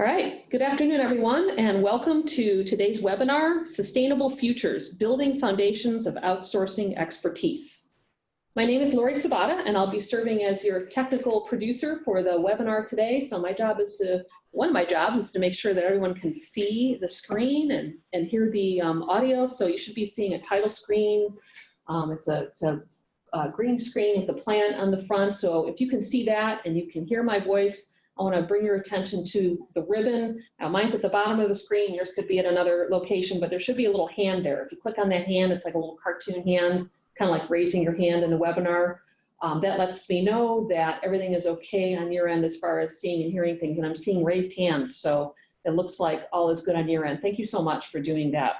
All right, good afternoon, everyone, and welcome to today's webinar, Sustainable Futures, Building Foundations of Outsourcing Expertise. My name is Lori Sabata, and I'll be serving as your technical producer for the webinar today. So one of my jobs is to make sure that everyone can see the screen and hear the audio. So you should be seeing a title screen. It's a green screen with a planet on the front. So if you can see that and you can hear my voice, I want to bring your attention to the ribbon. Now mine's at the bottom of the screen, yours could be at another location, but there should be a little hand there. If you click on that hand, it's like a little cartoon hand, kind of like raising your hand in a webinar. That lets me know that everything is okay on your end as far as seeing and hearing things, and I'm seeing raised hands, so it looks like all is good on your end. Thank you so much for doing that.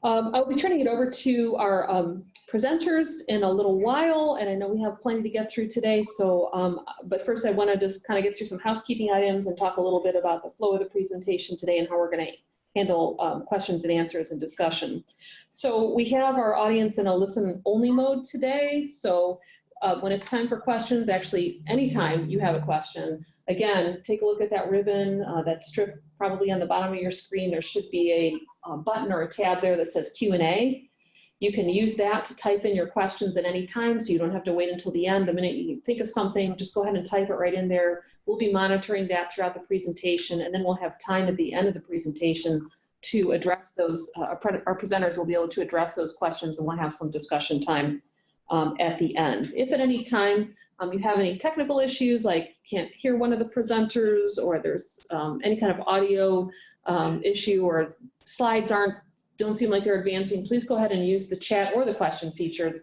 I'll be turning it over to our presenters in a little while, and I know we have plenty to get through today. So, but first I want to just kind of get through some housekeeping items and talk a little bit about the flow of the presentation today and how we're going to handle questions and answers and discussion. So we have our audience in a listen-only mode today. So when it's time for questions, actually anytime you have a question, again, take a look at that ribbon, that strip probably on the bottom of your screen. There should be a button or a tab there that says Q&A. You can use that to type in your questions at any time, so you don't have to wait until the end. The minute you think of something, just go ahead and type it right in there. We'll be monitoring that throughout the presentation, and then we'll have time at the end of the presentation to address those. Our presenters will be able to address those questions, and we'll have some discussion time at the end. If at any time you have any technical issues, like can't hear one of the presenters, or there's any kind of audio issue, or slides don't seem like they're advancing, please go ahead and use the chat or the question feature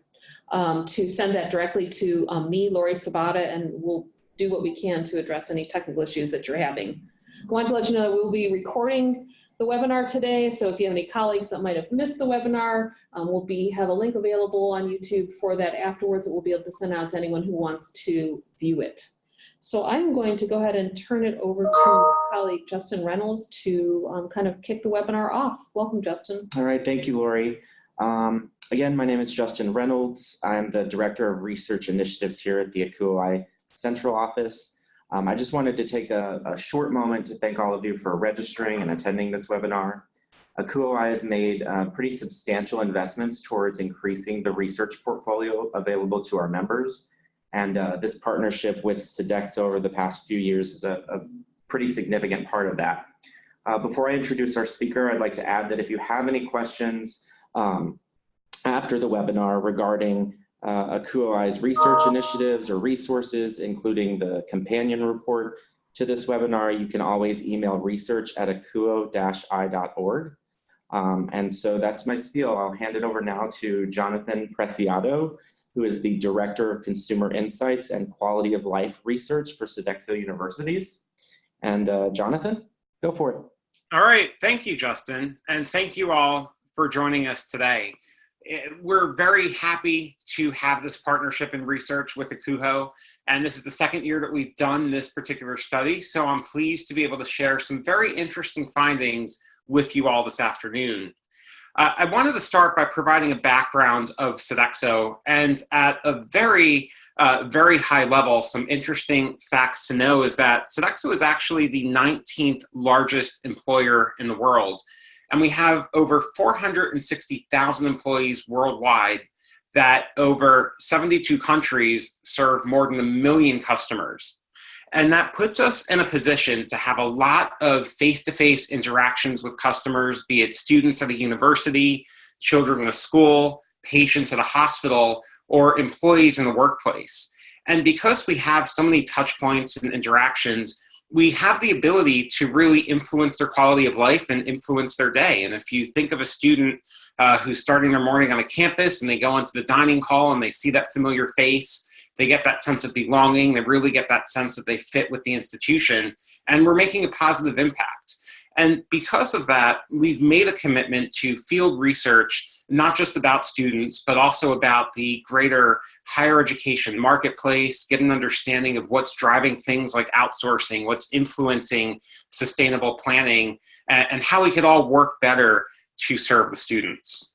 to send that directly to me, Lori Sabata, and we'll do what we can to address any technical issues that you're having. I want to let you know that we'll be recording the webinar today, so if you have any colleagues that might have missed the webinar, we'll have a link available on YouTube for that afterwards that we'll be able to send out to anyone who wants to view it. So I'm going to go ahead and turn it over to my colleague, Justin Reynolds, to kind of kick the webinar off. Welcome, Justin. All right, thank you, Lori. Again, my name is Justin Reynolds. I'm the Director of Research Initiatives here at the ACUHO-I Central Office. I just wanted to take a short moment to thank all of you for registering and attending this webinar. ACUHO-I has made pretty substantial investments towards increasing the research portfolio available to our members. And this partnership with Sodexo over the past few years is a pretty significant part of that. Before I introduce our speaker, I'd like to add that if you have any questions after the webinar regarding ACUHO-I's research initiatives or resources, including the companion report to this webinar, you can always email research@acuho-i.org. And so that's my spiel. I'll hand it over now to Jonathan Preciado, who is the Director of Consumer Insights and Quality of Life Research for Sodexo Universities. And Jonathan, go for it. All right, thank you, Justin. And thank you all for joining us today. We're very happy to have this partnership in research with ACUHO, and this is the second year that we've done this particular study, so I'm pleased to be able to share some very interesting findings with you all this afternoon. I wanted to start by providing a background of Sodexo, and at a very high level, some interesting facts to know is that Sodexo is actually the 19th largest employer in the world. And we have over 460,000 employees worldwide that over 72 countries serve more than 1 million customers. And that puts us in a position to have a lot of face-to-face interactions with customers, be it students at a university, children in a school, patients at a hospital, or employees in the workplace. And because we have so many touch points and interactions, we have the ability to really influence their quality of life and influence their day. And if you think of a student who's starting their morning on a campus and they go into the dining hall and they see that familiar face, they get that sense of belonging, they really get that sense that they fit with the institution, and we're making a positive impact. And because of that, we've made a commitment to field research, not just about students, but also about the greater higher education marketplace, get an understanding of what's driving things like outsourcing, what's influencing sustainable planning, and how we could all work better to serve the students.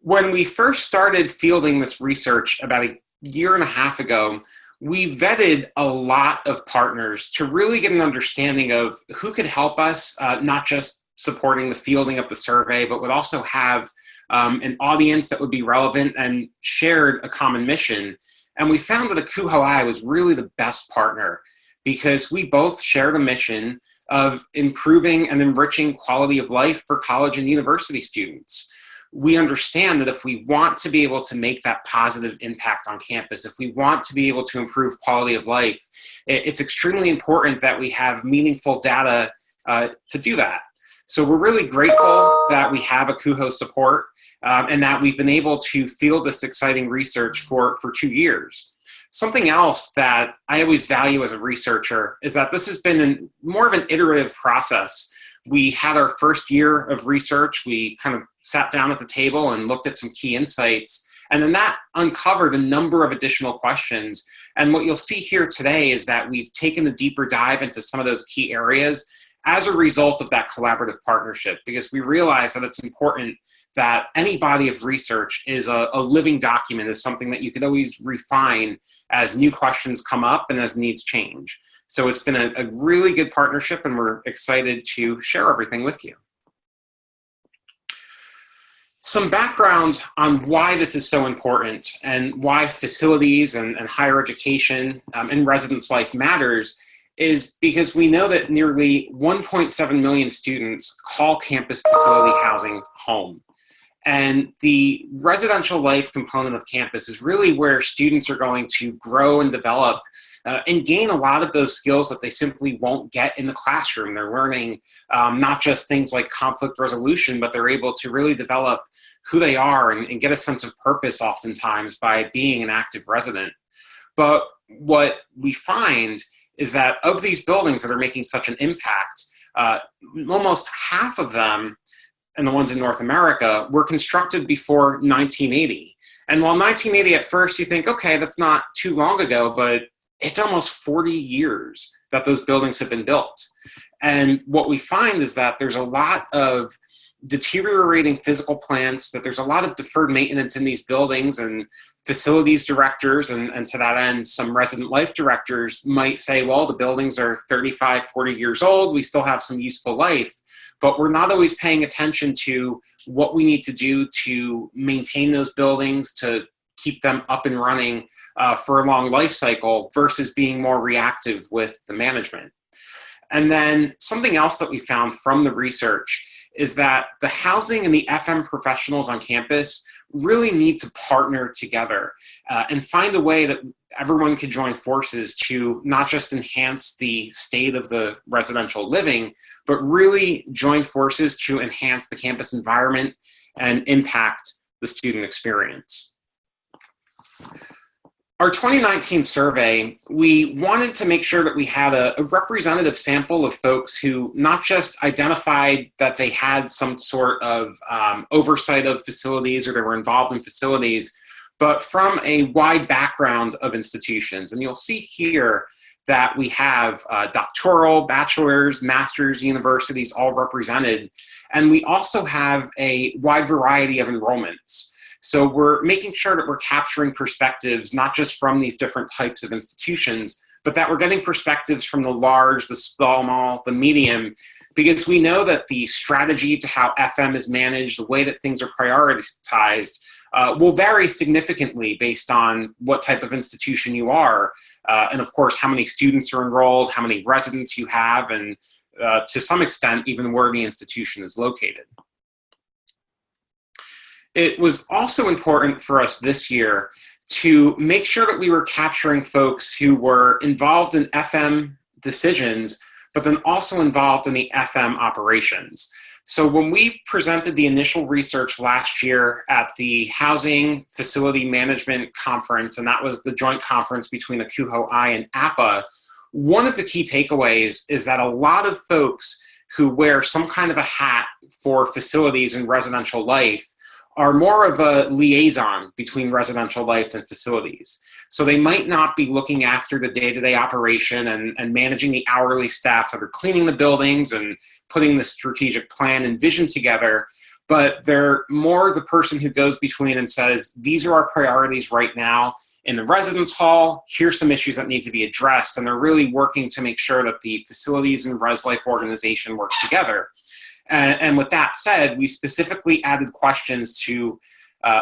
When we first started fielding this research about a year and a half ago, we vetted a lot of partners to really get an understanding of who could help us, not just supporting the fielding of the survey, but would also have an audience that would be relevant and shared a common mission. And we found that ACUHO-I was really the best partner because we both shared a mission of improving and enriching quality of life for college and university students. We understand that if we want to be able to make that positive impact on campus, if we want to be able to improve quality of life, it's extremely important that we have meaningful data to do that. So we're really grateful that we have ACUHO support and that we've been able to field this exciting research for 2 years. Something else that I always value as a researcher is that this has been more of an iterative process. We had our first year of research. We kind of sat down at the table and looked at some key insights, and then that uncovered a number of additional questions. And what you'll see here today is that we've taken a deeper dive into some of those key areas as a result of that collaborative partnership, because we realize that it's important that any body of research is a living document, is something that you could always refine as new questions come up and as needs change. So it's been a really good partnership, and we're excited to share everything with you. Some background on why this is so important and why facilities and higher education and residence life matters is because we know that nearly 1.7 million students call campus facility housing home. And the residential life component of campus is really where students are going to grow and develop and gain a lot of those skills that they simply won't get in the classroom. They're learning not just things like conflict resolution, but they're able to really develop who they are and get a sense of purpose oftentimes by being an active resident. But what we find is that of these buildings that are making such an impact, almost half of them, and the ones in North America, were constructed before 1980. And while 1980 at first you think, okay, that's not too long ago, but it's almost 40 years that those buildings have been built. And what we find is that there's a lot of deteriorating physical plants, that there's a lot of deferred maintenance in these buildings, and facilities directors and to that end, some resident life directors might say, well, the buildings are 35, 40 years old, we still have some useful life, but we're not always paying attention to what we need to do to maintain those buildings, to keep them up and running for a long life cycle versus being more reactive with the management. And then something else that we found from the research is that the housing and the FM professionals on campus really need to partner together and find a way that everyone can join forces to not just enhance the state of the residential living, but really join forces to enhance the campus environment and impact the student experience. Our 2019 survey, we wanted to make sure that we had a representative sample of folks who not just identified that they had some sort of oversight of facilities or they were involved in facilities, but from a wide background of institutions. And you'll see here that we have doctoral, bachelor's, master's universities all represented. And we also have a wide variety of enrollments. So we're making sure that we're capturing perspectives, not just from these different types of institutions, but that we're getting perspectives from the large, the small, the medium, because we know that the strategy to how FM is managed, the way that things are prioritized, will vary significantly based on what type of institution you are, and of course, how many students are enrolled, how many residents you have, and to some extent, even where the institution is located. It was also important for us this year to make sure that we were capturing folks who were involved in FM decisions, but then also involved in the FM operations. So when we presented the initial research last year at the Housing Facility Management Conference, and that was the joint conference between ACUHO-I and APA, one of the key takeaways is that a lot of folks who wear some kind of a hat for facilities and residential life are more of a liaison between residential life and facilities. So they might not be looking after the day-to-day operation and managing the hourly staff that are cleaning the buildings and putting the strategic plan and vision together, but they're more the person who goes between and says, these are our priorities right now, in the residence hall, here's some issues that need to be addressed, and they're really working to make sure that the facilities and res life organization work together. And with that said, we specifically added questions to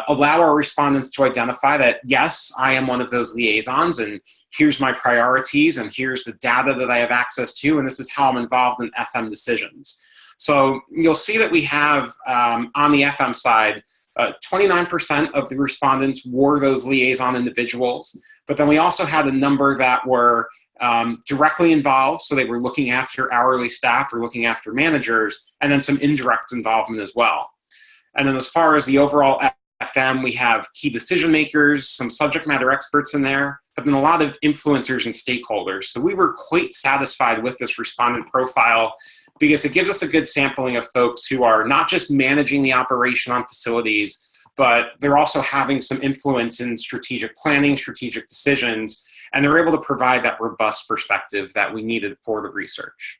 allow our respondents to identify that, yes, I am one of those liaisons, and here's my priorities, and here's the data that I have access to, and this is how I'm involved in FM decisions. So you'll see that we have, on the FM side, 29% of the respondents were those liaison individuals, but then we also had a number that were directly involved, so they were looking after hourly staff or looking after managers, and then some indirect involvement as well. And then as far as the overall FM, we have key decision makers, some subject matter experts in there, but then a lot of influencers and stakeholders. So we were quite satisfied with this respondent profile because it gives us a good sampling of folks who are not just managing the operation on facilities, but they're also having some influence in strategic planning, strategic decisions, and they're able to provide that robust perspective that we needed for the research.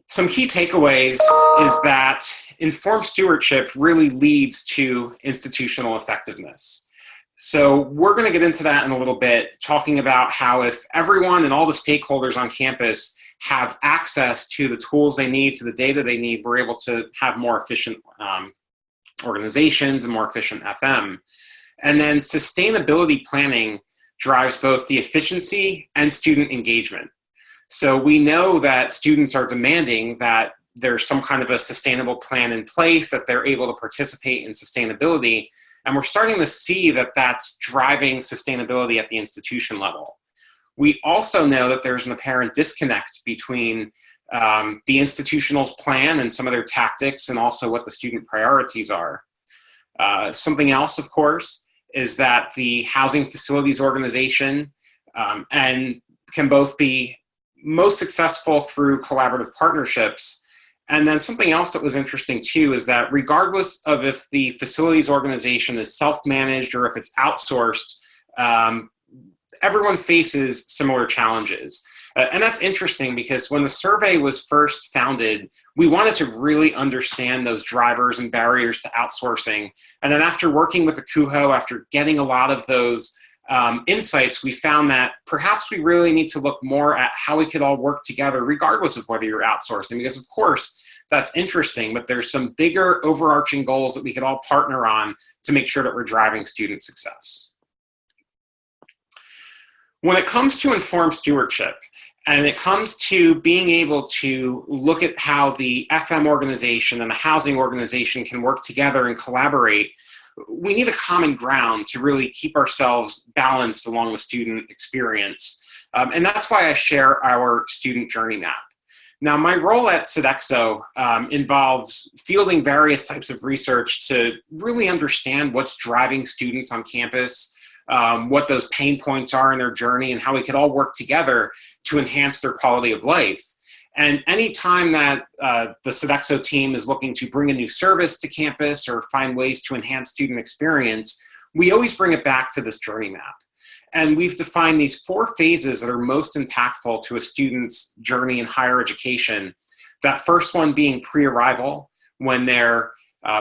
Some key takeaways is that informed stewardship really leads to institutional effectiveness. So we're going to get into that in a little bit, talking about how if everyone and all the stakeholders on campus have access to the tools they need, to the data they need, we're able to have more efficient organizations and more efficient FM. And then sustainability planning drives both the efficiency and student engagement. So we know that students are demanding that there's some kind of a sustainable plan in place, that they're able to participate in sustainability. And we're starting to see that that's driving sustainability at the institution level. We also know that there's an apparent disconnect between the institutional plan and some of their tactics and also what the student priorities are. Something else, of course, is that the housing facilities organization and can both be most successful through collaborative partnerships. And then something else that was interesting too is that regardless of if the facilities organization is self-managed or if it's outsourced, everyone faces similar challenges. And that's interesting because when the survey was first founded, we wanted to really understand those drivers and barriers to outsourcing. And then after working with ACUHO, after getting a lot of those insights, we found that perhaps we really need to look more at how we could all work together regardless of whether you're outsourcing, because of course that's interesting, but there's some bigger overarching goals that we could all partner on to make sure that we're driving student success. When it comes to informed stewardship, and it comes to being able to look at how the FM organization and the housing organization can work together and collaborate, we need a common ground to really keep ourselves balanced along the student experience. And that's why I share our student journey map. Now, my role at Sodexo involves fielding various types of research to really understand what's driving students on campus, what those pain points are in their journey, and how we could all work together to enhance their quality of life. And anytime that the Sodexo team is looking to bring a new service to campus or find ways to enhance student experience, we always bring it back to this journey map. And we've defined these 4 phases that are most impactful to a student's journey in higher education. That first one being pre-arrival, when they're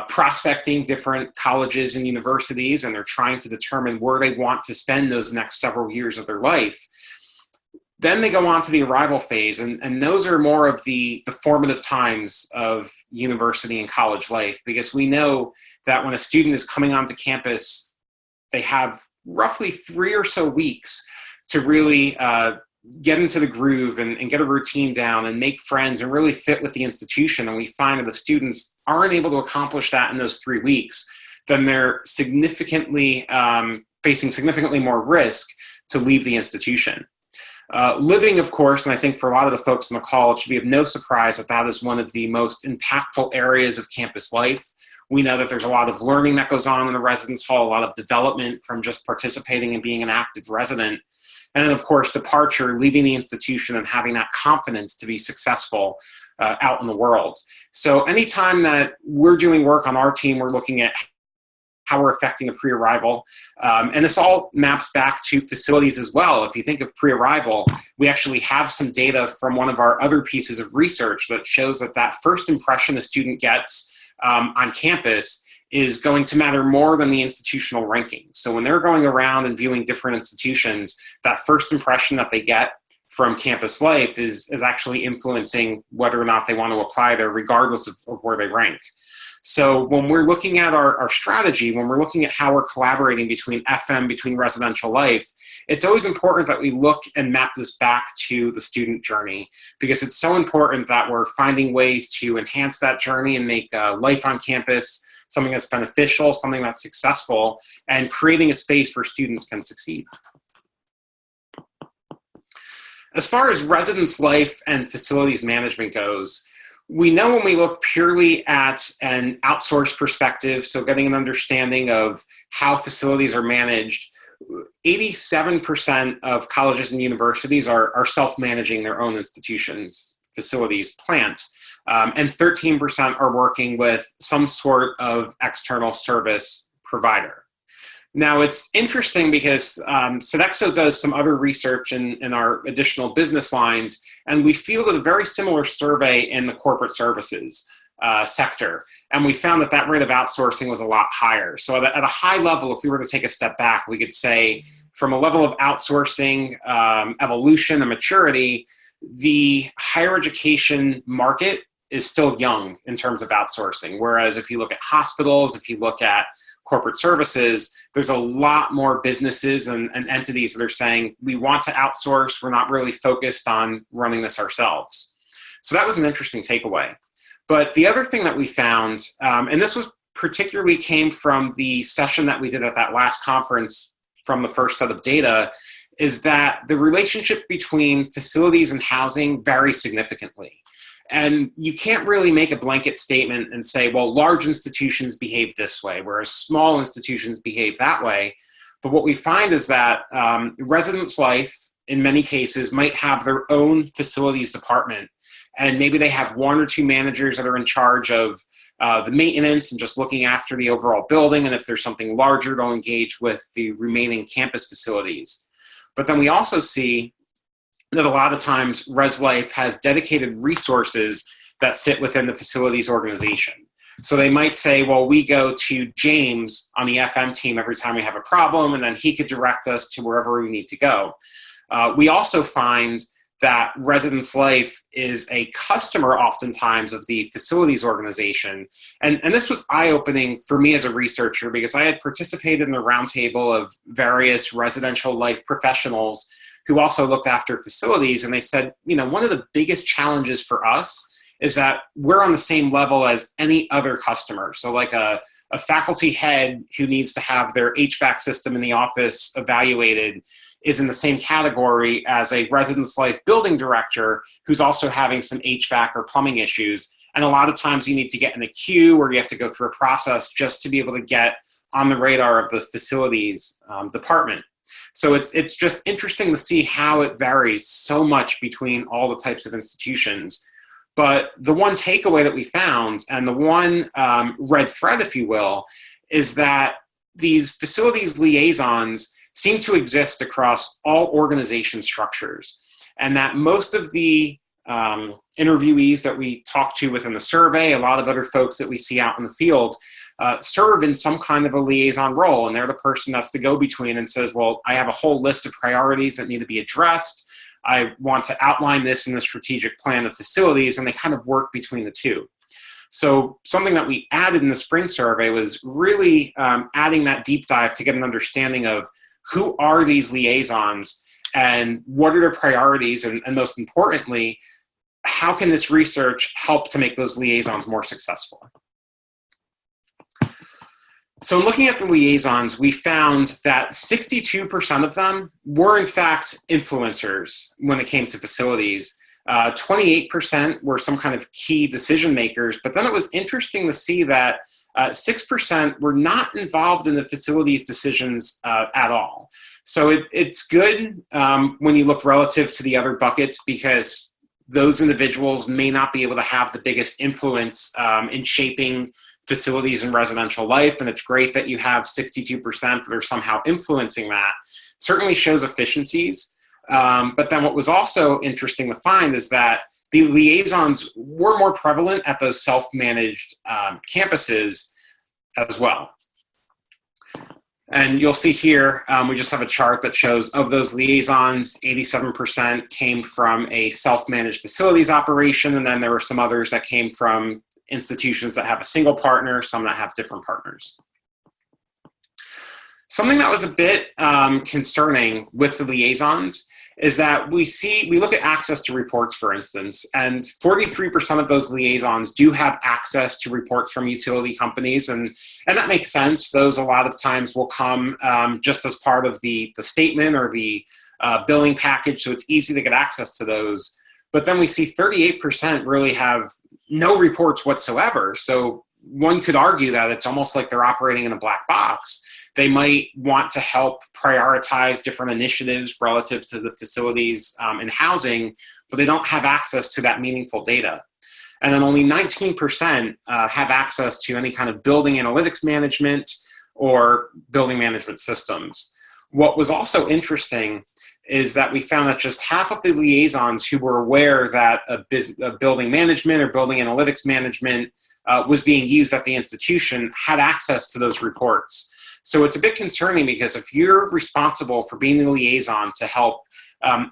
prospecting different colleges and universities and they're trying to determine where they want to spend those next several years of their life. Then they go on to the arrival phase, and those are more of the formative times of university and college life, because we know that when a student is coming onto campus, they have roughly 3 or so weeks to really get into the groove and get a routine down and make friends and really fit with the institution. And we find that if students aren't able to accomplish that in those 3 weeks, then they're significantly facing significantly more risk to leave the institution. Living, of course, and I think for a lot of the folks on the call, it should be of no surprise that that is one of the most impactful areas of campus life. We know that there's a lot of learning that goes on in the residence hall, a lot of development from just participating and being an active resident. And then, of course, departure, leaving the institution and having that confidence to be successful out in the world. So anytime that we're doing work on our team, we're looking at how we're affecting the pre-arrival. And this all maps back to facilities as well. If you think of pre-arrival, we actually have some data from one of our other pieces of research that shows that that first impression a student gets on campus is going to matter more than the institutional ranking. So when they're going around and viewing different institutions, that first impression that they get from campus life is actually influencing whether or not they want to apply there, regardless of where they rank. So when we're looking at our strategy, when we're looking at how we're collaborating between FM, between residential life, it's always important that we look and map this back to the student journey, because it's so important that we're finding ways to enhance that journey and make life on campus something that's beneficial, something that's successful, and creating a space where students can succeed. As far as residence life and facilities management goes, we know when we look purely at an outsourced perspective, so getting an understanding of how facilities are managed, 87% of colleges and universities are self-managing their own institutions, facilities, plants, and 13% are working with some sort of external service provider. Now, it's interesting because Sodexo does some other research in our additional business lines, and we fielded a very similar survey in the corporate services sector, and we found that that rate of outsourcing was a lot higher. So at a high level, if we were to take a step back, we could say from a level of outsourcing, evolution, and maturity, the higher education market is still young in terms of outsourcing. Whereas if you look at hospitals, if you look at corporate services, there's a lot more businesses and entities that are saying, we want to outsource, we're not really focused on running this ourselves. So that was an interesting takeaway. But the other thing that we found, and this was particularly came from the session that we did at that last conference from the first set of data, is that the relationship between facilities and housing varies significantly. And you can't really make a blanket statement and say, well, large institutions behave this way, whereas small institutions behave that way. But what we find is that residence life, in many cases, might have their own facilities department. And maybe they have one or two managers that are in charge of the maintenance and just looking after the overall building. And if there's something larger, they'll engage with the remaining campus facilities. But then we also see that a lot of times Res Life has dedicated resources that sit within the facilities organization. So they might say, well, we go to James on the FM team every time we have a problem, and then he could direct us to wherever we need to go. We also find that Residence Life is a customer oftentimes of the facilities organization. And this was eye-opening for me as a researcher, because I had participated in a roundtable of various residential life professionals who also looked after facilities. And they said, you know, one of the biggest challenges for us is that we're on the same level as any other customer. So like a faculty head who needs to have their HVAC system in the office evaluated is in the same category as a residence life building director who's also having some HVAC or plumbing issues. And a lot of times you need to get in a queue or you have to go through a process just to be able to get on the radar of the facilities department. So it's just interesting to see how it varies so much between all the types of institutions. But the one takeaway that we found, and the one red thread, if you will, is that these facilities liaisons seem to exist across all organization structures, and that most of the interviewees that we talk to within the survey, a lot of other folks that we see out in the field, serve in some kind of a liaison role, and they're the person that's the go-between and says, well, I have a whole list of priorities that need to be addressed. I want to outline this in the strategic plan of facilities, and they kind of work between the two. So something that we added in the spring survey was really adding that deep dive to get an understanding of who are these liaisons and what are their priorities, and most importantly, how can this research help to make those liaisons more successful? So looking at the liaisons, we found that 62% of them were in fact influencers when it came to facilities. 28% were some kind of key decision makers, but then it was interesting to see that 6% were not involved in the facilities decisions at all. So it's good when you look relative to the other buckets, because those individuals may not be able to have the biggest influence in shaping facilities and residential life, and it's great that you have 62% that are somehow influencing that. Certainly shows efficiencies, but then what was also interesting to find is that the liaisons were more prevalent at those self-managed campuses, as well. And you'll see here, we just have a chart that shows of those liaisons, 87% came from a self-managed facilities operation, and then there were some others that came from institutions that have a single partner, some that have different partners. Something that was a bit concerning with the liaisons is that we look at access to reports, for instance, and 43% of those liaisons do have access to reports from utility companies, and that makes sense. Those a lot of times will come just as part of the statement or the billing package, so it's easy to get access to those. But then we see 38% really have no reports whatsoever. So one could argue that it's almost like they're operating in a black box. They might want to help prioritize different initiatives relative to the facilities and housing, but they don't have access to that meaningful data. And then only 19% have access to any kind of building analytics management or building management systems. What was also interesting is that we found that just half of the liaisons who were aware that a building management or building analytics management was being used at the institution had access to those reports. So it's a bit concerning because if you're responsible for being the liaison to help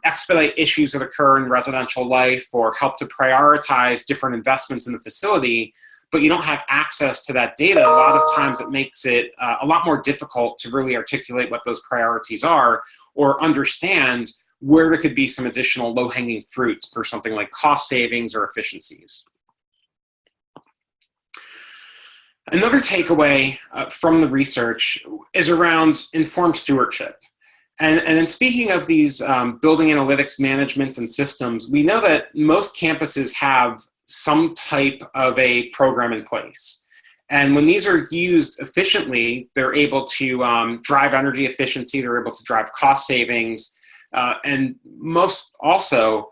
expedite issues that occur in residential life or help to prioritize different investments in the facility, but you don't have access to that data, a lot of times it makes it a lot more difficult to really articulate what those priorities are or understand where there could be some additional low-hanging fruits for something like cost savings or efficiencies. Another takeaway from the research is around informed stewardship. And in speaking of these building analytics managements and systems, we know that most campuses have some type of a program in place. And when these are used efficiently, they're able to drive energy efficiency, they're able to drive cost savings, and most also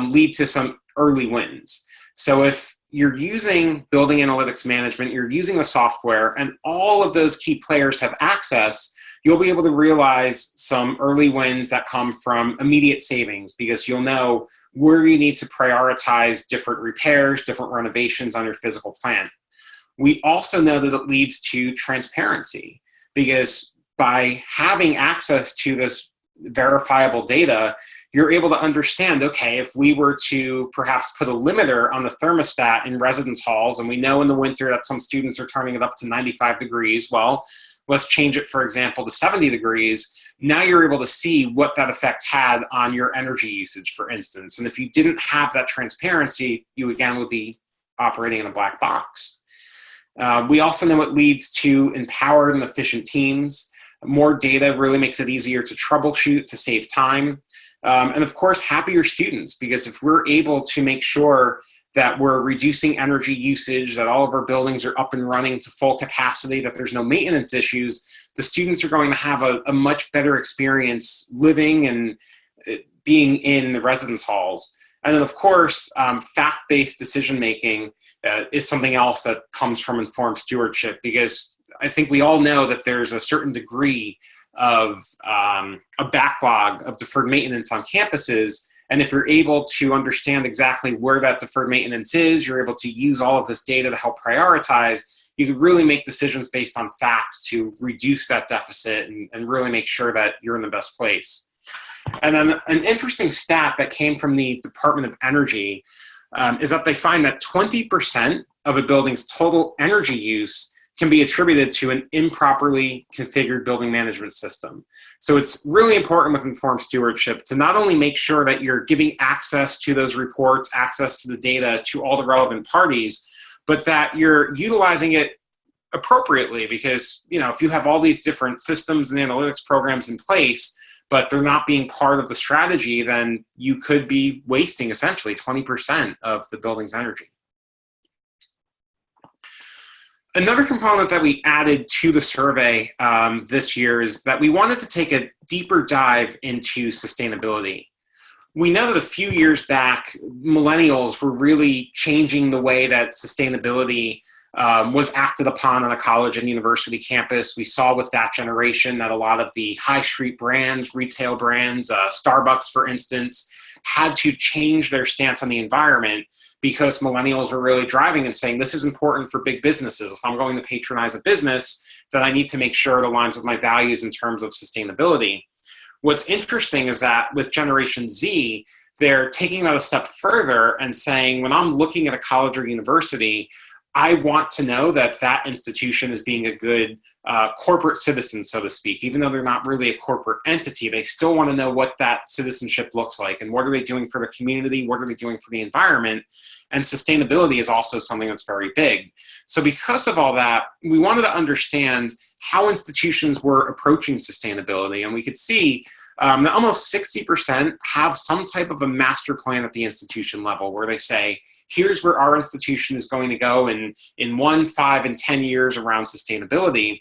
lead to some early wins. So if you're using building analytics management, you're using the software, and all of those key players have access, you'll be able to realize some early wins that come from immediate savings because you'll know where you need to prioritize different repairs, different renovations on your physical plant. We also know that it leads to transparency because by having access to this verifiable data, you're able to understand, okay, if we were to perhaps put a limiter on the thermostat in residence halls, and we know in the winter that some students are turning it up to 95 degrees, well, let's change it, for example, to 70 degrees. Now you're able to see what that effect had on your energy usage, for instance. And if you didn't have that transparency, you again would be operating in a black box. We also know it leads to empowered and efficient teams. More data really makes it easier to troubleshoot, to save time. And of course, happier students, because if we're able to make sure that we're reducing energy usage, that all of our buildings are up and running to full capacity, that there's no maintenance issues, the students are going to have a much better experience living and being in the residence halls. And then of course, fact-based decision-making is something else that comes from informed stewardship, because I think we all know that there's a certain degree of a backlog of deferred maintenance on campuses. And if you're able to understand exactly where that deferred maintenance is, you're able to use all of this data to help prioritize, you can really make decisions based on facts to reduce that deficit and really make sure that you're in the best place. And then an interesting stat that came from the Department of Energy is that they find that 20% of a building's total energy use can be attributed to an improperly configured building management system. So it's really important with informed stewardship to not only make sure that you're giving access to those reports, access to the data to all the relevant parties, but that you're utilizing it appropriately, because if you have all these different systems and analytics programs in place, but they're not being part of the strategy, then you could be wasting essentially 20% of the building's energy. Another component that we added to the survey this year is that we wanted to take a deeper dive into sustainability. We know that a few years back, millennials were really changing the way that sustainability was acted upon on a college and university campus. We saw with that generation that a lot of the high street brands, retail brands, Starbucks, for instance, had to change their stance on the environment because millennials are really driving and saying, this is important for big businesses. If I'm going to patronize a business, then I need to make sure it aligns with my values in terms of sustainability. What's interesting is that with Generation Z, they're taking that a step further and saying, when I'm looking at a college or university, I want to know that that institution is being a good corporate citizen, so to speak. Even though they're not really a corporate entity, they still want to know what that citizenship looks like and what are they doing for the community, what are they doing for the environment, and sustainability is also something that's very big. So because of all that, we wanted to understand how institutions were approaching sustainability, and we could see that almost 60% have some type of a master plan at the institution level where they say, here's where our institution is going to go in 1, 5, and 10 years around sustainability.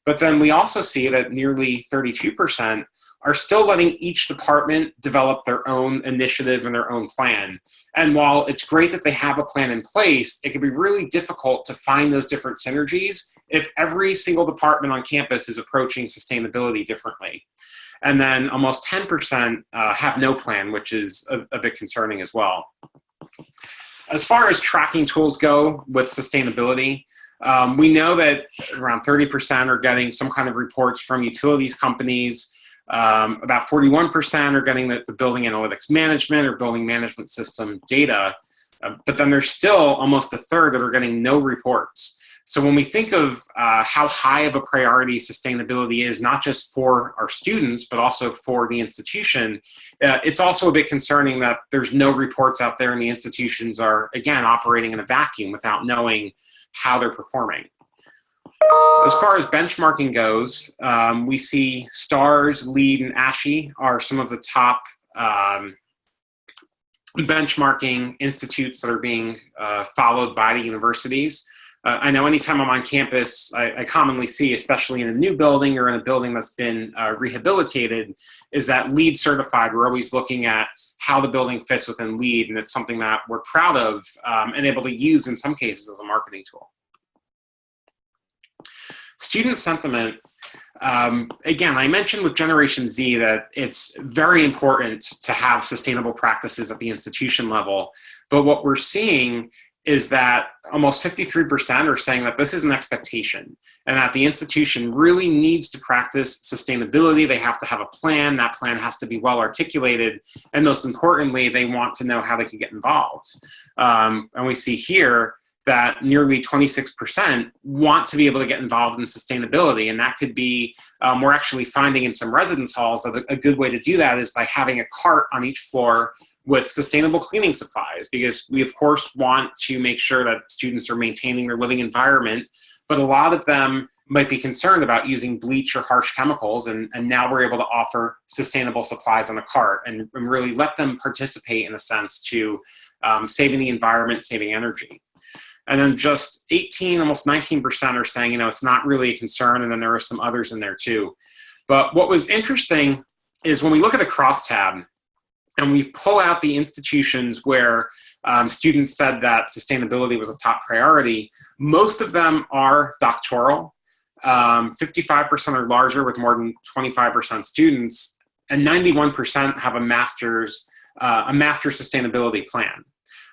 But then we also see that nearly 32% are still letting each department develop their own initiative and their own plan. And while it's great that they have a plan in place, it can be really difficult to find those different synergies if every single department on campus is approaching sustainability differently. And then almost 10% have no plan, which is a bit concerning as well. As far as tracking tools go with sustainability, we know that around 30% are getting some kind of reports from utilities companies. About 41% are getting the building analytics management or building management system data. But then there's still almost a third that are getting no reports. So when we think of how high of a priority sustainability is, not just for our students, but also for the institution, it's also a bit concerning that there's no reports out there and the institutions are, again, operating in a vacuum without knowing how they're performing. As far as benchmarking goes, we see STARS, LEED, and ACUHO are some of the top benchmarking institutes that are being followed by the universities. I know anytime I'm on campus, I commonly see, especially in a new building or in a building that's been rehabilitated, is that LEED certified. We're always looking at how the building fits within LEED, and it's something that we're proud of and able to use in some cases as a marketing tool. Student sentiment. Again, I mentioned with Generation Z that it's very important to have sustainable practices at the institution level, but what we're seeing is that almost 53% are saying that this is an expectation and that the institution really needs to practice sustainability. They have to have a plan. That plan has to be well articulated. And most importantly, they want to know how they can get involved. And we see here that nearly 26% want to be able to get involved in sustainability. And that could be, we're actually finding in some residence halls that a good way to do that is by having a cart on each floor with sustainable cleaning supplies, because we of course want to make sure that students are maintaining their living environment, but a lot of them might be concerned about using bleach or harsh chemicals, and now we're able to offer sustainable supplies on the cart and really let them participate in a sense to saving the environment, saving energy. And then just 18, almost 19% are saying, it's not really a concern, and then there are some others in there too. But what was interesting is when we look at the crosstab, and we pull out the institutions where students said that sustainability was a top priority, most of them are doctoral. 55% are larger with more than 25% students, and 91% have a master's sustainability plan.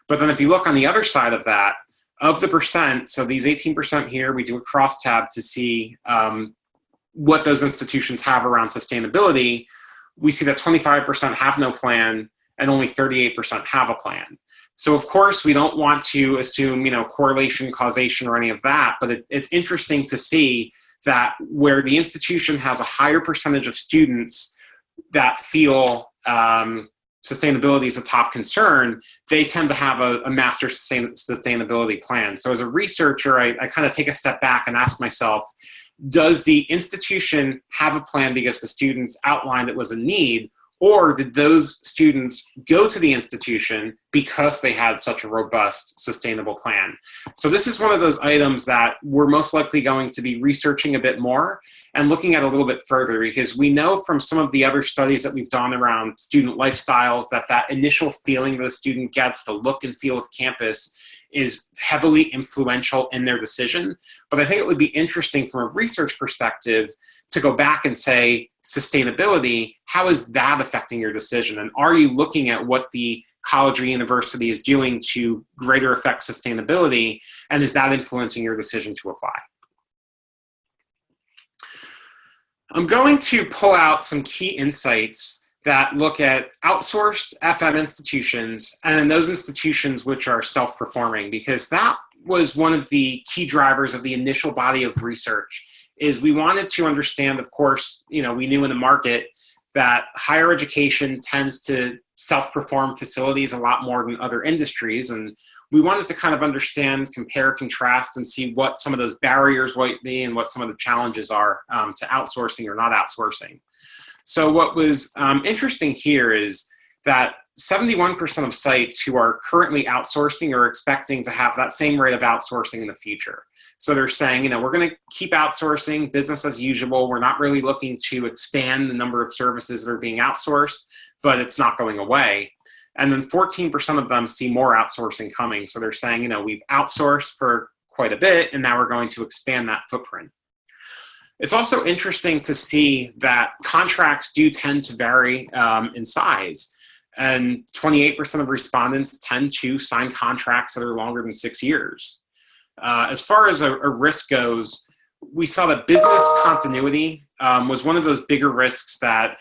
But then if you look on the other side of that, of the percent, so these 18% here, we do a crosstab to see what those institutions have around sustainability. We see that 25% have no plan and only 38% have a plan. So of course, we don't want to assume, correlation, causation, or any of that, but it's interesting to see that where the institution has a higher percentage of students that feel sustainability is a top concern, they tend to have a master sustainability plan. So as a researcher, I kind of take a step back and ask myself, does the institution have a plan because the students outlined it was a need, or did those students go to the institution because they had such a robust, sustainable plan? So this is one of those items that we're most likely going to be researching a bit more and looking at a little bit further, because we know from some of the other studies that we've done around student lifestyles that initial feeling that a student gets, the look and feel of campus, is heavily influential in their decision. But I think it would be interesting from a research perspective to go back and say, sustainability, how is that affecting your decision? And are you looking at what the college or university is doing to greater affect sustainability? And is that influencing your decision to apply? I'm going to pull out some key insights that look at outsourced FM institutions and then those institutions which are self-performing, because that was one of the key drivers of the initial body of research. Is we wanted to understand, of course, we knew in the market that higher education tends to self-perform facilities a lot more than other industries. And we wanted to kind of understand, compare, contrast, and see what some of those barriers might be and what some of the challenges are to outsourcing or not outsourcing. So what was interesting here is that 71% of sites who are currently outsourcing are expecting to have that same rate of outsourcing in the future. So they're saying, we're going to keep outsourcing, business as usual. We're not really looking to expand the number of services that are being outsourced, but it's not going away. And then 14% of them see more outsourcing coming. So they're saying, we've outsourced for quite a bit, and now we're going to expand that footprint. It's also interesting to see that contracts do tend to vary in size. And 28% of respondents tend to sign contracts that are longer than 6 years. As far as a risk goes, we saw that business continuity was one of those bigger risks that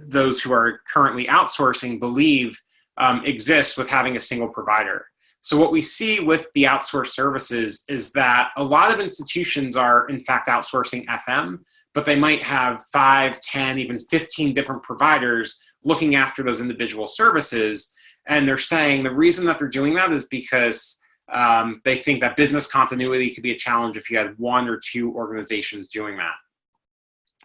those who are currently outsourcing believe exists with having a single provider. So what we see with the outsourced services is that a lot of institutions are in fact outsourcing FM, but they might have 5, 10, even 15 different providers looking after those individual services. And they're saying the reason that they're doing that is because they think that business continuity could be a challenge if you had 1 or 2 organizations doing that.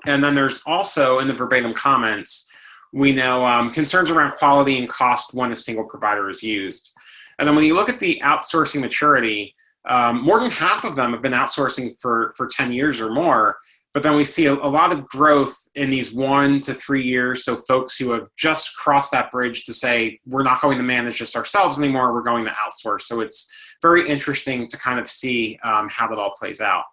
And then there's also, in the verbatim comments, we know concerns around quality and cost when a single provider is used. And then when you look at the outsourcing maturity, more than half of them have been outsourcing for 10 years or more. But then we see a lot of growth in these 1 to 3 years. So folks who have just crossed that bridge to say, we're not going to manage this ourselves anymore, we're going to outsource. So it's very interesting to kind of see how that all plays out.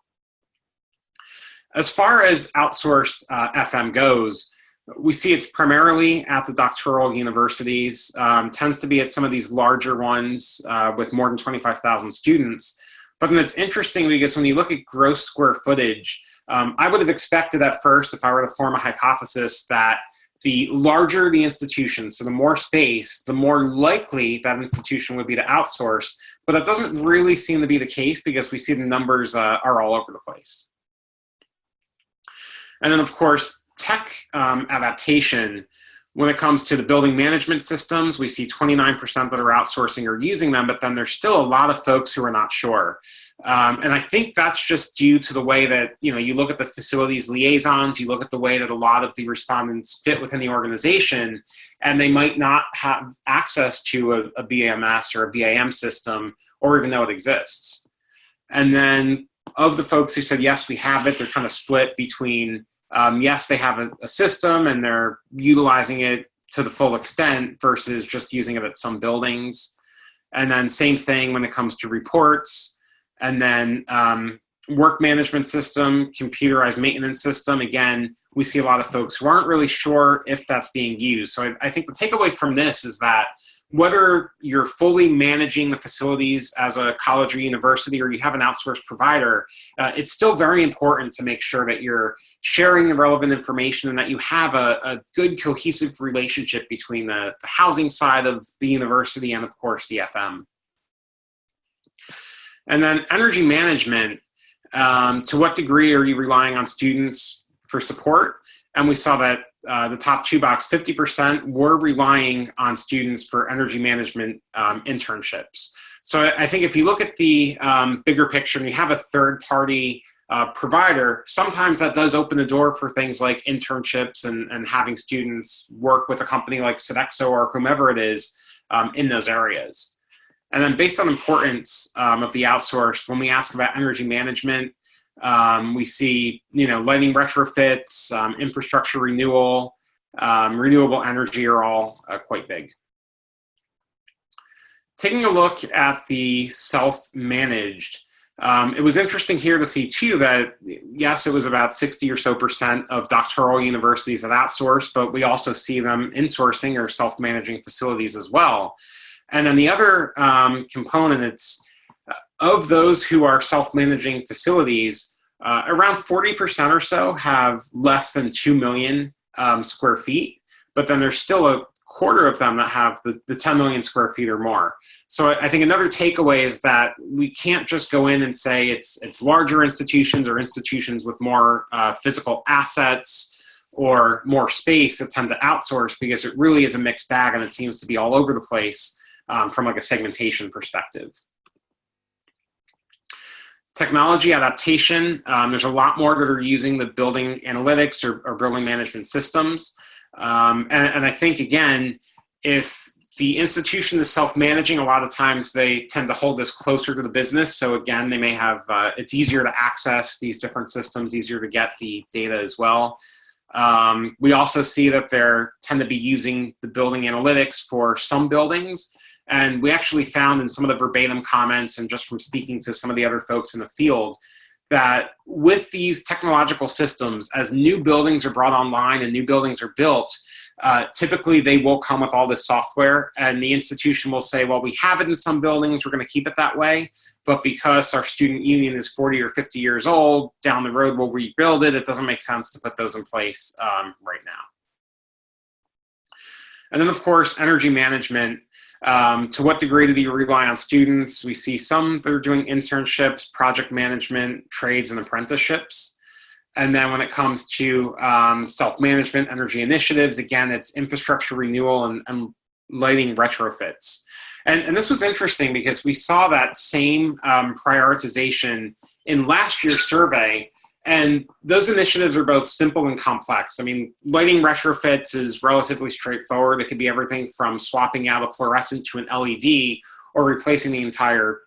As far as outsourced FM goes, we see it's primarily at the doctoral universities, tends to be at some of these larger ones with more than 25,000 students. But then it's interesting because when you look at gross square footage, I would have expected at first, if I were to form a hypothesis, that the larger the institution, so the more space, the more likely that institution would be to outsource. But that doesn't really seem to be the case because we see the numbers are all over the place. And then, of course, tech adaptation. When it comes to the building management systems, we see 29% that are outsourcing or using them, but then there's still a lot of folks who are not sure. And I think that's just due to the way that, you look at the facilities liaisons, you look at the way that a lot of the respondents fit within the organization, and they might not have access to a BMS or a BAM system, or even know it exists. And then of the folks who said, yes, we have it, they're kind of split between yes, they have a system and they're utilizing it to the full extent versus just using it at some buildings. And then same thing when it comes to reports. And then work management system, computerized maintenance system. Again, we see a lot of folks who aren't really sure if that's being used. So I think the takeaway from this is that whether you're fully managing the facilities as a college or university or you have an outsourced provider, it's still very important to make sure that you're sharing the relevant information and that you have a good cohesive relationship between the housing side of the university and, of course, the FM. And then energy management, to what degree are you relying on students for support? And we saw that the top 2 box, 50% were relying on students for energy management internships. So I think if you look at the bigger picture and you have a third-party provider, sometimes that does open the door for things like internships and having students work with a company like Sodexo or whomever it is in those areas. And then based on importance of the outsourced, when we ask about energy management, we see, lighting retrofits, infrastructure renewal, renewable energy are all quite big. Taking a look at the self-managed, It was interesting here to see too that, yes, it was about 60 or so % of doctoral universities that outsource, but we also see them insourcing or self-managing facilities as well. And then the other component, it's of those who are self-managing facilities, around 40% or so have less than 2 million square feet, but then there's still a quarter of them that have the 10 million square feet or more. So I think another takeaway is that we can't just go in and say it's larger institutions or institutions with more physical assets or more space that tend to outsource, because it really is a mixed bag and it seems to be all over the place from like a segmentation perspective. Technology adaptation, there's a lot more that are using the building analytics or building management systems. And I think, again, if the institution is self-managing, a lot of times they tend to hold this closer to the business. So again, they may have, it's easier to access these different systems, easier to get the data as well. We also see that they tend to be using the building analytics for some buildings. And we actually found in some of the verbatim comments and just from speaking to some of the other folks in the field that with these technological systems, as new buildings are brought online and new buildings are built, typically they will come with all this software, and the institution will say, well, we have it in some buildings, we're going to keep it that way, but because our student union is 40 or 50 years old, down the road we'll rebuild it. It doesn't make sense to put those in place right now. And then, of course, energy management. To what degree do you rely on students? We see some that are doing internships, project management, trades, and apprenticeships. And then when it comes to self-management, energy initiatives, again, it's infrastructure renewal and lighting retrofits. And this was interesting because we saw that same prioritization in last year's survey. And those initiatives are both simple and complex. I mean, lighting retrofits is relatively straightforward. It could be everything from swapping out a fluorescent to an LED or replacing the entire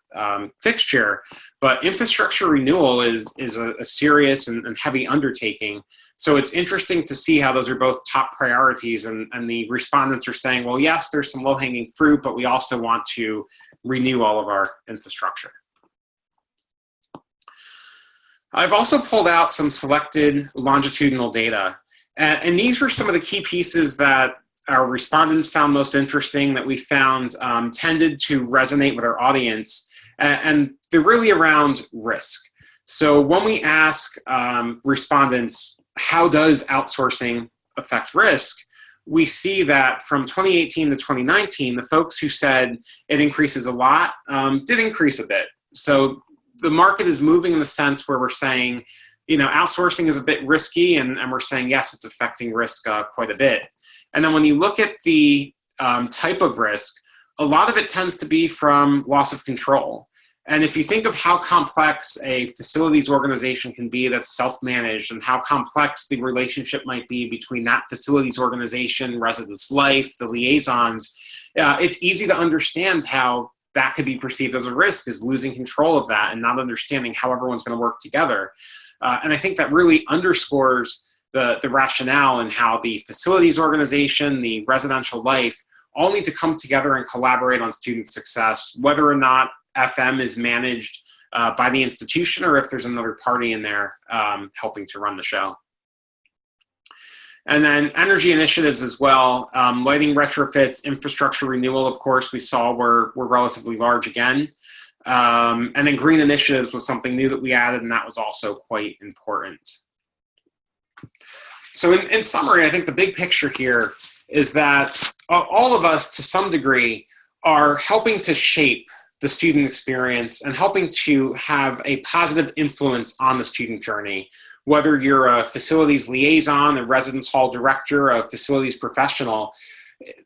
fixture. But infrastructure renewal is a serious and heavy undertaking. So it's interesting to see how those are both top priorities. And the respondents are saying, well, yes, there's some low-hanging fruit, but we also want to renew all of our infrastructure. I've also pulled out some selected longitudinal data. And these were some of the key pieces that our respondents found most interesting, that we found tended to resonate with our audience. And they're really around risk. So when we ask respondents, how does outsourcing affect risk? We see that from 2018 to 2019, the folks who said it increases a lot did increase a bit. So the market is moving in the sense where we're saying, you know, outsourcing is a bit risky, and we're saying, yes, it's affecting risk quite a bit. And then when you look at the type of risk, a lot of it tends to be from loss of control. And if you think of how complex a facilities organization can be that's self-managed, and how complex the relationship might be between that facilities organization, residents' life, the liaisons, it's easy to understand how that could be perceived as a risk, is losing control of that and not understanding how everyone's going to work together. And I think that really underscores the rationale and how the facilities organization, the residential life, all need to come together and collaborate on student success, whether or not FM is managed by the institution or if there's another party in there helping to run the show. And then energy initiatives as well, lighting retrofits, infrastructure renewal, of course, we saw were relatively large again. And then green initiatives was something new that we added, and that was also quite important. So in summary, I think the big picture here is that all of us, to some degree, are helping to shape the student experience and helping to have a positive influence on the student journey. Whether you're a facilities liaison, a residence hall director, a facilities professional,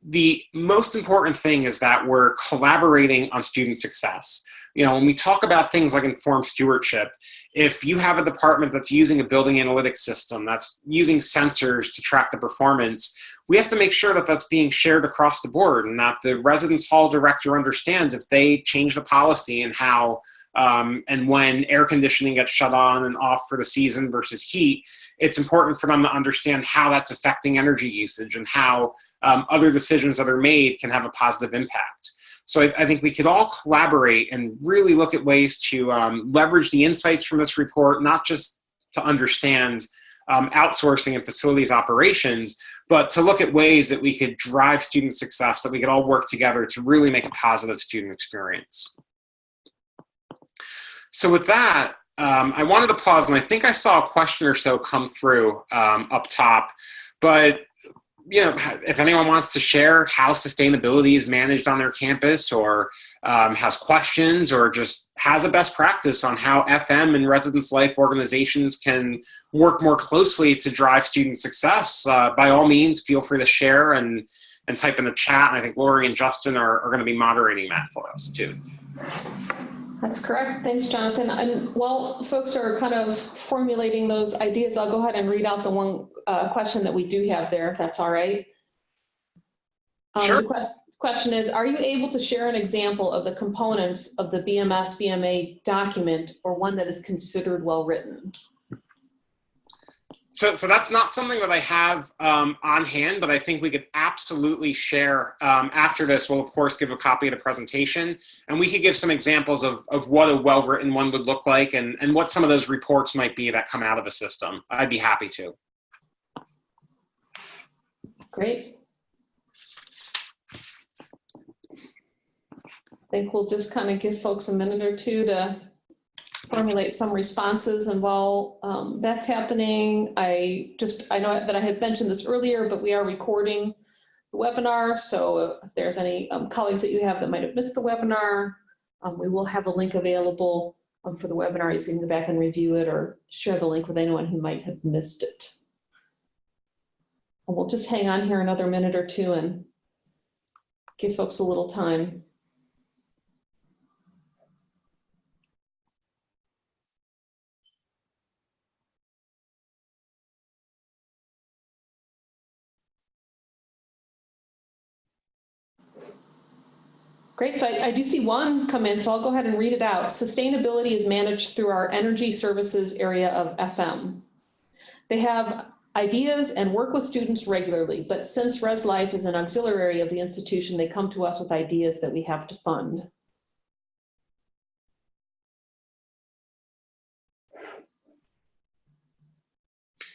the most important thing is that we're collaborating on student success. You know, when we talk about things like informed stewardship, if you have a department that's using a building analytics system, that's using sensors to track the performance, we have to make sure that that's being shared across the board, and that the residence hall director understands if they change the policy and how and when air conditioning gets shut on and off for the season versus heat, it's important for them to understand how that's affecting energy usage and how other decisions that are made can have a positive impact. So I think we could all collaborate and really look at ways to leverage the insights from this report, not just to understand outsourcing and facilities operations, but to look at ways that we could drive student success, that we could all work together to really make a positive student experience. So with that, I wanted to pause, and I think I saw a question or so come through up top, but if anyone wants to share how sustainability is managed on their campus, or has questions, or just has a best practice on how FM and residence life organizations can work more closely to drive student success, by all means, feel free to share and type in the chat. And I think Lori and Justin are going to be moderating that for us too. That's correct. Thanks, Jonathan. And while folks are kind of formulating those ideas, I'll go ahead and read out the one question that we do have there, if that's all right. Sure. The question is, are you able to share an example of the components of the BMS-BMA document, or one that is considered well-written? So that's not something that I have on hand, but I think we could absolutely share after this. We'll, of course, give a copy of the presentation, and we could give some examples of what a well-written one would look like, and what some of those reports might be that come out of a system. I'd be happy to. Great. I think we'll just kind of give folks a minute or two to formulate some responses. And while that's happening, I know that I had mentioned this earlier, but we are recording the webinar. So if there's any colleagues that you have that might have missed the webinar, we will have a link available for the webinar. You can go back and review it, or share the link with anyone who might have missed it. And we'll just hang on here another minute or two and give folks a little time. Great, so I do see one come in, so I'll go ahead and read it out. Sustainability is managed through our energy services area of FM. They have ideas and work with students regularly, but since Res Life is an auxiliary of the institution, they come to us with ideas that we have to fund.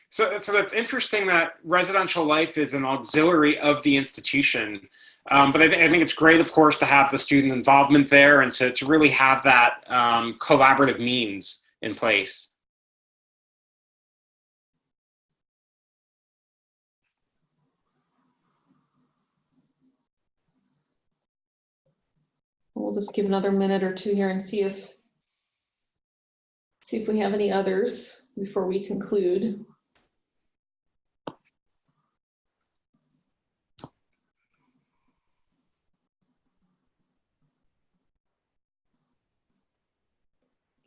So that's interesting that residential life is an auxiliary of the institution. But I think it's great, of course, to have the student involvement there, and to really have that collaborative means in place. We'll just give another minute or two here and see if we have any others before we conclude.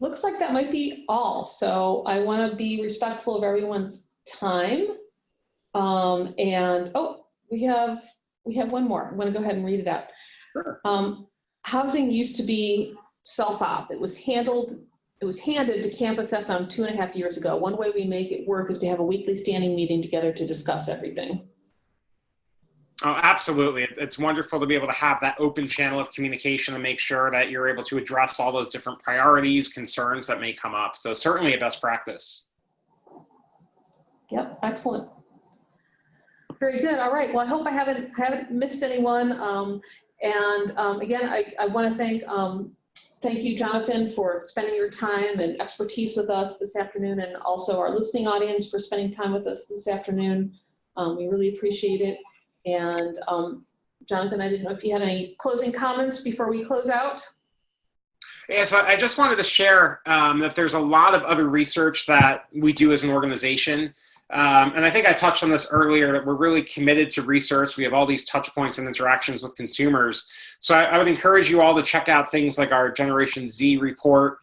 Looks like that might be all. So I want to be respectful of everyone's time. And oh, we have one more. I'm going to go ahead and read it out. Sure. Housing used to be self-op. It was handed to Campus FM 2.5 years ago. One way we make it work is to have a weekly standing meeting together to discuss everything. Oh, absolutely. It's wonderful to be able to have that open channel of communication and make sure that you're able to address all those different priorities, concerns that may come up. So certainly a best practice. Yep, excellent. Very good. All right. Well, I hope I haven't missed anyone. Again, I want to thank you, Jonathan, for spending your time and expertise with us this afternoon, and also our listening audience for spending time with us this afternoon. We really appreciate it. And Jonathan, I didn't know if you had any closing comments before we close out. Yeah, so I just wanted to share that there's a lot of other research that we do as an organization. And I think I touched on this earlier, that we're really committed to research. We have all these touch points and interactions with consumers. So I would encourage you all to check out things like our Generation Z report,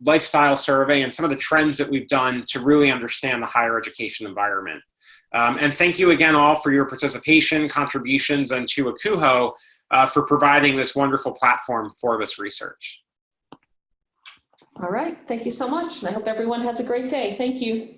lifestyle survey, and some of the trends that we've done to really understand the higher education environment. And thank you again all for your participation, contributions, and to ACUHO for providing this wonderful platform for this research. All right, thank you so much. And I hope everyone has a great day. Thank you.